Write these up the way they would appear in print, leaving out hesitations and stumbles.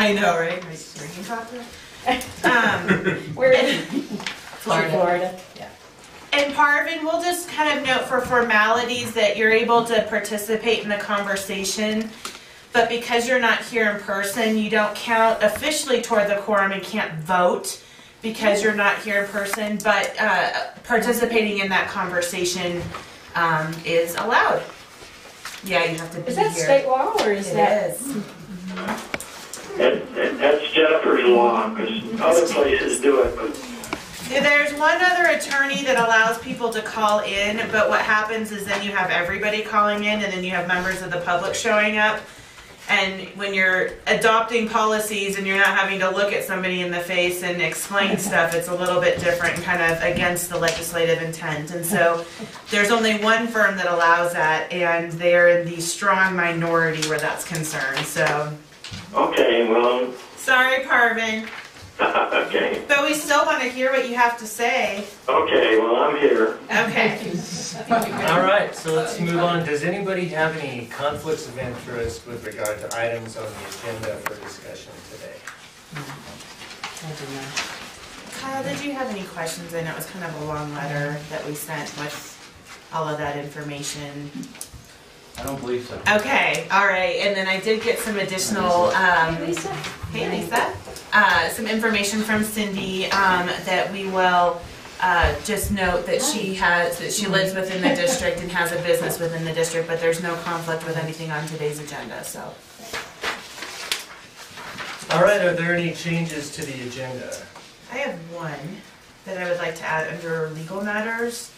I know, right? My drinking chocolate. Where in Florida. Yeah. And Parvin, we'll just kind of note for formalities that you're able to participate in the conversation, but because you're not here in person, you don't count officially toward the quorum and can't vote because you're not here in person, but participating in that conversation is allowed. Yeah, you have to be here. Is that state law or is that? It is. That's Jennifer's law, because other places do it, but there's one other attorney that allows people to call in, but what happens is then you have everybody calling in and then you have members of the public showing up. And when you're adopting policies and you're not having to look at somebody in the face and explain stuff, it's a little bit different and kind of against the legislative intent. And so there's only one firm that allows that, and they're in the strong minority where that's concerned. So. Okay, well. Sorry, Parvin. Okay. But we still want to hear what you have to say. Okay, well, I'm here. Okay. All right, so let's move on. Does anybody have any conflicts of interest with regard to items on the agenda for discussion today? I do not. Kyle, did you have any questions? I know it was kind of a long letter that we sent with all of that information. I don't believe so. Okay, all right, and then I did get some additional, Hey, Lisa. Hey, Lisa. Some information from Cindy that we will just note that she lives within the district and has a business within the district, but there's no conflict with anything on today's agenda. So. All right, are there any changes to the agenda? I have one that I would like to add under legal matters.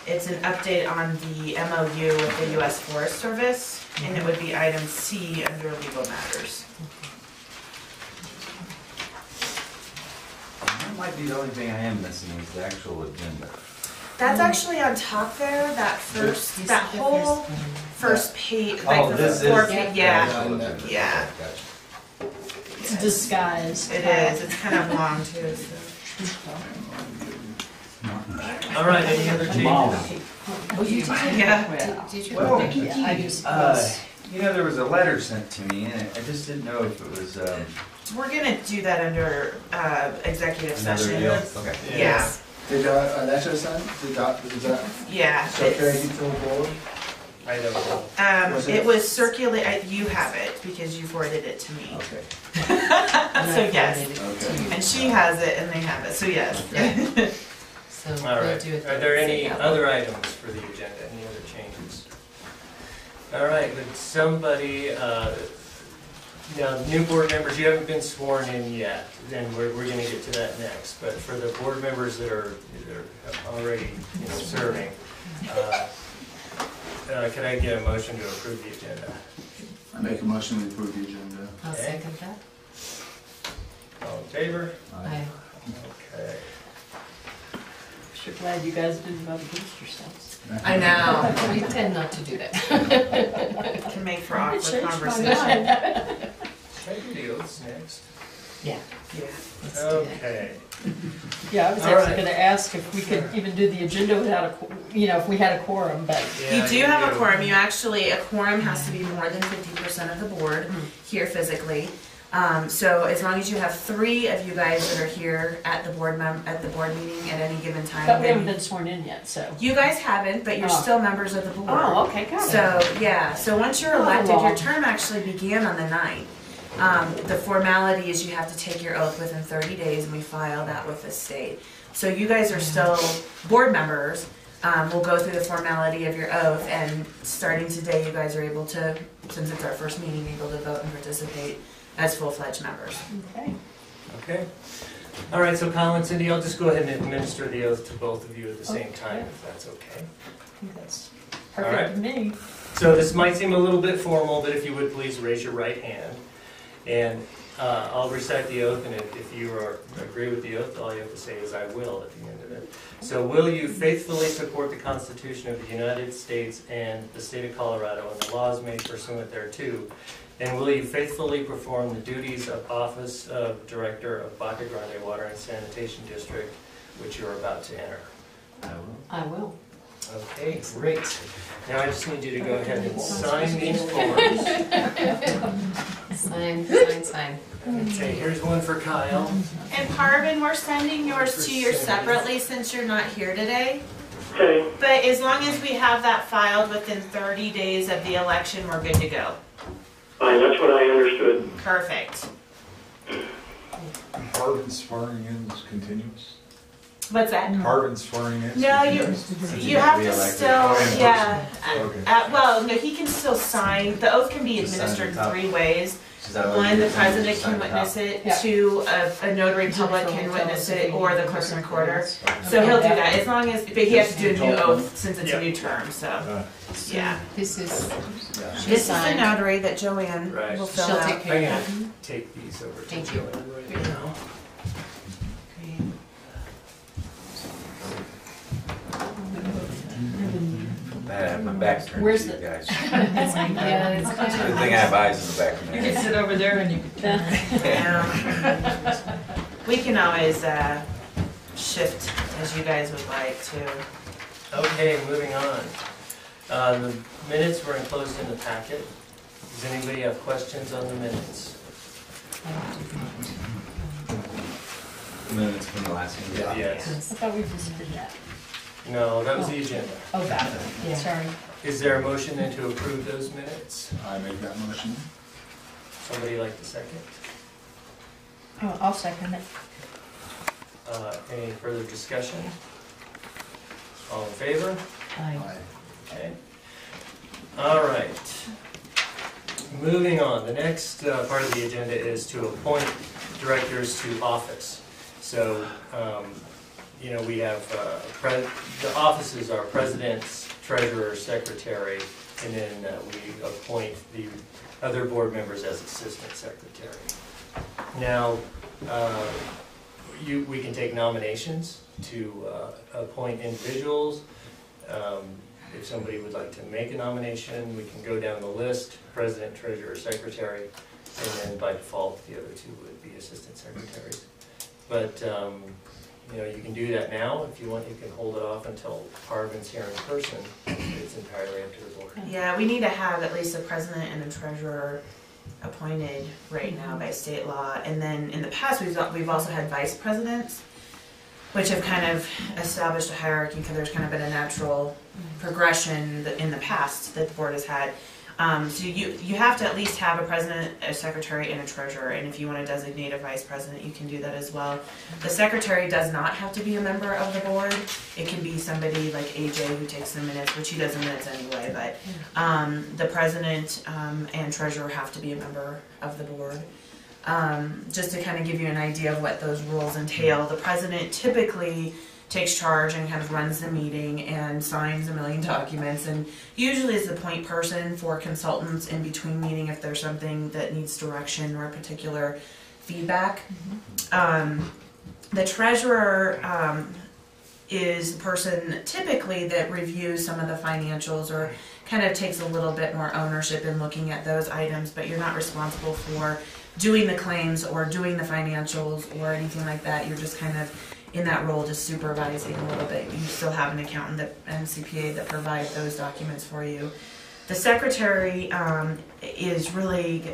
It's an update on the MOU with the U.S. Forest Service, and it would be item C under legal matters. That might be the only thing I am missing is the actual agenda. That's actually on top there, that whole first page, like the this four is, page, yeah. It's disguised. It is, it's kind of long too, so. All right, any other changes? Oh, you did? Yeah. Did you? Well, Vicki, I do suppose. You know, there was a letter sent to me, and I just didn't know if it was We're gonna do that under executive another session. deal. Okay. Yeah. Did that show sign? Did that? Yeah. Circulated to the board? I don't know. It was circulated, you have it, because you forwarded it to me. Okay. So yes, Okay. and she has it and they have it, so yes. So All we'll right, do it are there any that way. other items for the agenda, any other changes? All right, would somebody, now new board members, you haven't been sworn in yet, then we're going to get to that next, but for the board members that are already serving, can I get a motion to approve the agenda? I make a motion to approve the agenda. I'll second that. All in favor? Aye. Okay. Sure glad you guys didn't vote against yourselves. I know. We tend not to do that. It can make for awkward Changed my conversation. mind. Should I do the oaths next? Yeah. Yeah. Let's do that. Okay. Yeah, I was All actually right. going to ask if we could even do the agenda without if we had a quorum, but. You do have a quorum. A quorum has to be more than 50% of the board here physically. So as long as you have 3 of you guys that are here at the board meeting at any given time. But we haven't been sworn in yet, so. You guys haven't, but you're still members of the board. Oh, okay, got it. So yeah, so once you're elected, your term actually began on the 9th. The formality is you have to take your oath within 30 days, and we file that with the state. So you guys are still board members. We'll go through the formality of your oath, and starting today, you guys are able to, since it's our first meeting, able to vote and participate as full-fledged members. Okay. Okay. All right, so Kyle and Cindy, I'll just go ahead and administer the oath to both of you at the same time, if that's okay. I think that's All perfect right. to me. So this might seem a little bit formal, but if you would please raise your right hand. And I'll recite the oath, and if you agree with the oath, all you have to say is "I will" at the end of it. So, will you faithfully support the Constitution of the United States and the state of Colorado and the laws made pursuant thereto? And will you faithfully perform the duties of Office of Director of Baca, Grande Water and Sanitation District, which you are about to enter? I will. I will. Okay, great. Now I just need you to go ahead and sign these forms. Sign, sign, sign. Okay, here's one for Kyle. And Parvin, we're sending yours to you separately since you're not here today. Okay, But as long as we have that filed within 30 days of the election, we're good to go. fine, that's what I understood. Perfect. Parvin swearing in is continuous? What's that? Parvin swearing in? No, you have to Reelected. still, Oh, in yeah. Okay. Well, no, he can still sign. The oath can be Just sign administered the top. 3 ways. Is that what One, you the do? president Sign can the top? witness it. Yeah. 2, a notary public can witness it, or the clerk and recorder. Okay. So he'll do that as long as, but he has to do a new oath since it's a new term, so, yeah. This is, Yeah. she This is the signed. notary that Joanne Right. will fill She'll out. take care I'm of gonna that. take these over to Thank you. Joanne right now. I have my back turned Where's to you the- guys. Yeah, it's Good kind thing I have eyes in the back of my You can head. sit over there and you can turn. Yeah. We can always shift as you guys would like to. Okay, moving on. The minutes were enclosed in the packet. Does anybody have questions on the minutes? Minutes from the last meeting. Yes. I thought we just did that. No, that was the agenda. Oh, that, Yeah. sorry. Is there a motion then to approve those minutes? I make that motion. Somebody like to second? Oh, I'll second it. Any further discussion? All in favor? Aye. Aye. Okay. All right. Moving on, the next part of the agenda is to appoint directors to office. So, you know, we have, the offices are presidents, treasurer, secretary, and then we appoint the other board members as assistant secretary. Now, we can take nominations to appoint individuals. If somebody would like to make a nomination, we can go down the list, president, treasurer, secretary, and then by default, the other 2 would be assistant secretaries. But, you know, you can do that now. If you want, you can hold it off until Parvin's here in person. It's entirely up to the board. Yeah, we need to have at least a president and a treasurer appointed right now by state law. And then in the past, we've also had vice presidents, which have kind of established a hierarchy because there's kind of been a natural progression in the past that the board has had. So you have to at least have a president, a secretary, and a treasurer, and if you want to designate a vice president, you can do that as well. The secretary does not have to be a member of the board. It can be somebody like AJ who takes the minutes, which he does the minutes anyway, but the president and treasurer have to be a member of the board. Just to kind of give you an idea of what those rules entail, the president typically takes charge and kind of runs the meeting and signs a million documents, and usually is the point person for consultants in between meeting if there's something that needs direction or particular feedback. The treasurer is the person typically that reviews some of the financials or kind of takes a little bit more ownership in looking at those items, but you're not responsible for doing the claims or doing the financials or anything like that. You're just kind of in that role, just supervising a little bit. You still have an accountant and CPA that provide those documents for you. The secretary is really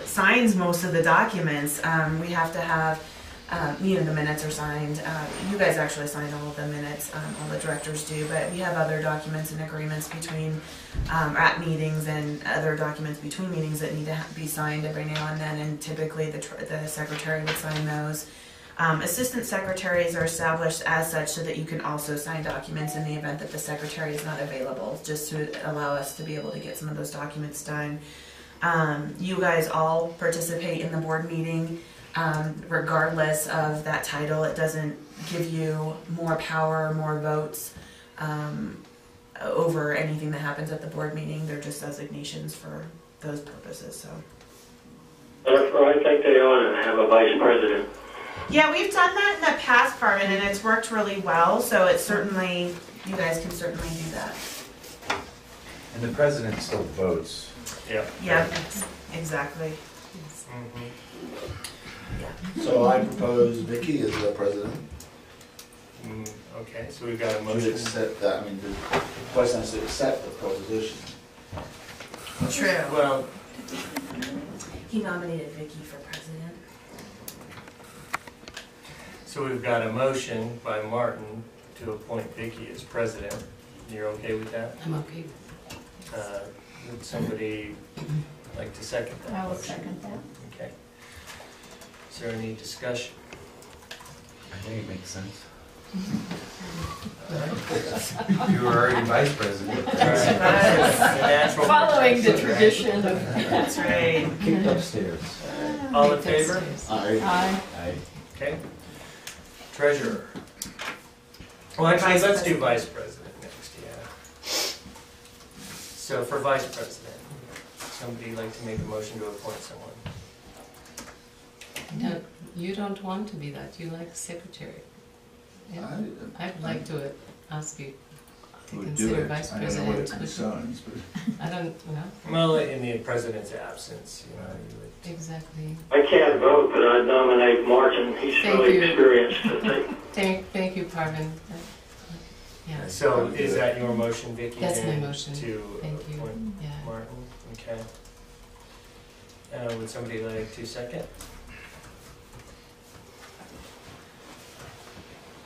signs most of the documents. We have to have, you know, the minutes are signed. You guys actually sign all of the minutes, all the directors do, but we have other documents and agreements between at meetings and other documents between meetings that need to be signed every now and then, and typically the secretary would sign those. Assistant secretaries are established as such so that you can also sign documents in the event that the secretary is not available, just to allow us to be able to get some of those documents done. You guys all participate in the board meeting regardless of that title. It doesn't give you more power, more votes over anything that happens at the board meeting. They're just designations for those purposes. So. Therefore, I think they ought to have a vice president. Yeah, we've done that in the past, Parvin, and it's worked really well, so it's certainly, you guys can certainly do that. And the president still votes. Yep. Yeah, exactly. So I propose Vicki as the president. Okay, so we've got a Would motion. you accept that? I mean, the question is to accept the proposition. True. Well, He nominated Vicki for president. So we've got a motion by Martin to appoint Vicki as president. You're okay with that? I'm okay. Would somebody like to second that? I will motion? second that. Okay. Is there any discussion? I think it makes sense. All right. You were already vice president. All right. Following the tradition of. That's right. Kicked upstairs. All in favor? Aye. I Okay. Treasurer. Well, actually, Vice let's do president. vice president next, yeah. So for vice president, somebody like to make a motion to appoint someone? No, you don't want to be that. You like secretary. Yeah. I'd like to ask you to Would do consider it. vice I don't know what it president. concerns, but. I don't know. Well, in the president's absence, you know, you would. Exactly. I can't vote, but I'd nominate Martin. He's Thank really you. experienced, I think. Thank you, Parvin. Yeah. So is that your motion, Vicki? That's then, my motion. To Thank you. appoint Yeah. Martin? Okay. Would somebody like to second?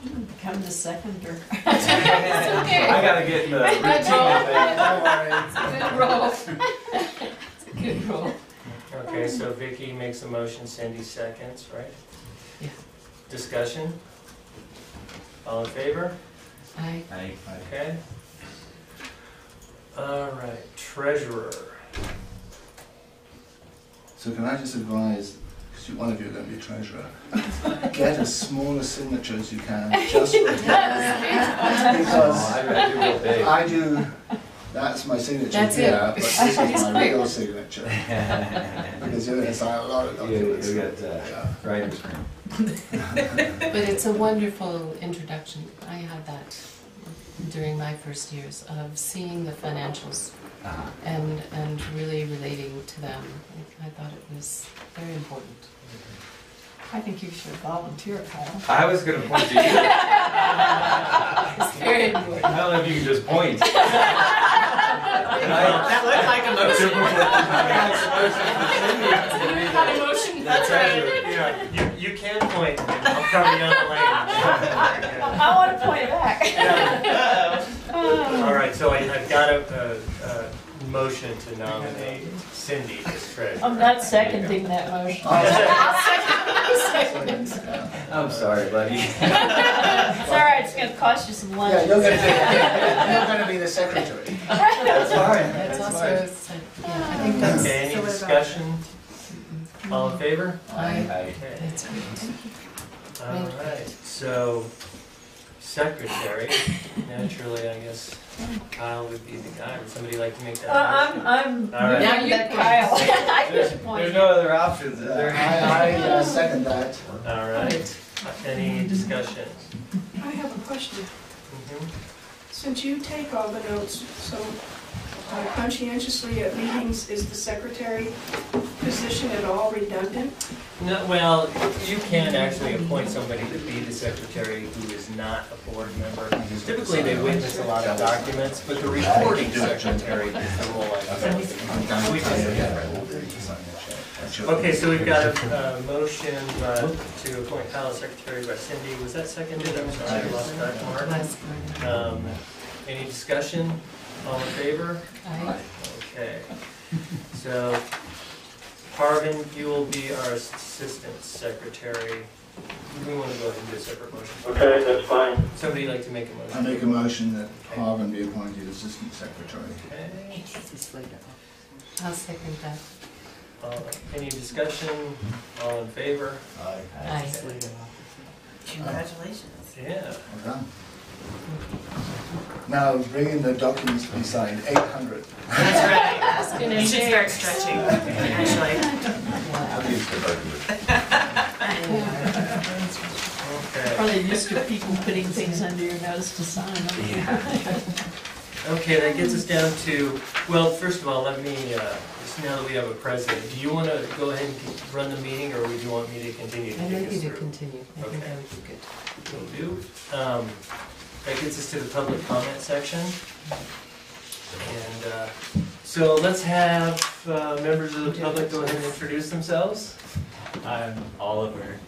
Become the seconder. I gotta get in the routine of it. It's a good role. Okay, so Vicki makes a motion, Cindy seconds, right? Yeah. Discussion? All in favor? I Okay. All right, treasurer. So can I just advise, because one of you are going to be treasurer, get as small a signature as you can, just for because I do, that's my signature That's here, it. but this is my real signature. Because you're going to sign a lot of documents. You got writer's cramp. But it's a wonderful introduction. I had that during my first years of seeing the financials and really relating to them. I thought it was very important. I think you should volunteer, Kyle. I was gonna point to you. It's very important. I don't know if you can just point. That looked like a motion. Got a motion. That's right. Yeah, you can point, and I'll cover down the language. I want to point back. All right, so I've got a motion to nominate Cindy as treasurer. I'm not seconding that motion. I'm sorry, buddy. It's all right. It's going to cost you some lunch. Yeah, you're going to be the secretary. That's fine. That's That's also, fine. yeah, I think that's, Okay, any discussion? All in favor? I, Okay. that's great. All right, so secretary, naturally, I guess Kyle would be the guy. Would somebody like to make that motion? I'm All right. now you Kyle. I There's disappoint. no other options, is there? I second that. All right, any discussion? I have a question. Mhm. Since you take all the notes so conscientiously at meetings, is the secretary position at all redundant? No, well, you can actually appoint somebody to be the secretary who is not a board member. Typically, they witness a lot of documents, but the recording secretary is the role I Okay, so we've got a motion to appoint Kyle as secretary by Cindy. Was that seconded? I'm sorry, I lost track of Mark. Any discussion? All in favor? I, Okay. So, Parvin, you will be our assistant secretary. We want to go ahead and do a separate motion. Okay, that's fine. Somebody like to make a motion? I make a motion that Parvin be appointed assistant secretary. Okay. I'll second that. Any discussion? All in favor? Aye. I, Congratulations. Yeah. Well done. Now bring in the documents to be signed, 800. That's right. You should start stretching, actually. I'm used to working with Okay. Probably used to people putting things under your nose to sign. Okay, that gets us down to, well, first of all, let me, just now that we have a president, do you want to go ahead and run the meeting, or would you want me to continue to I'd take like us you to through? continue. I think Okay. that would be good. Will do. That gets us to the public comment section. And so let's have members of the public go ahead and introduce themselves. I'm Oliver,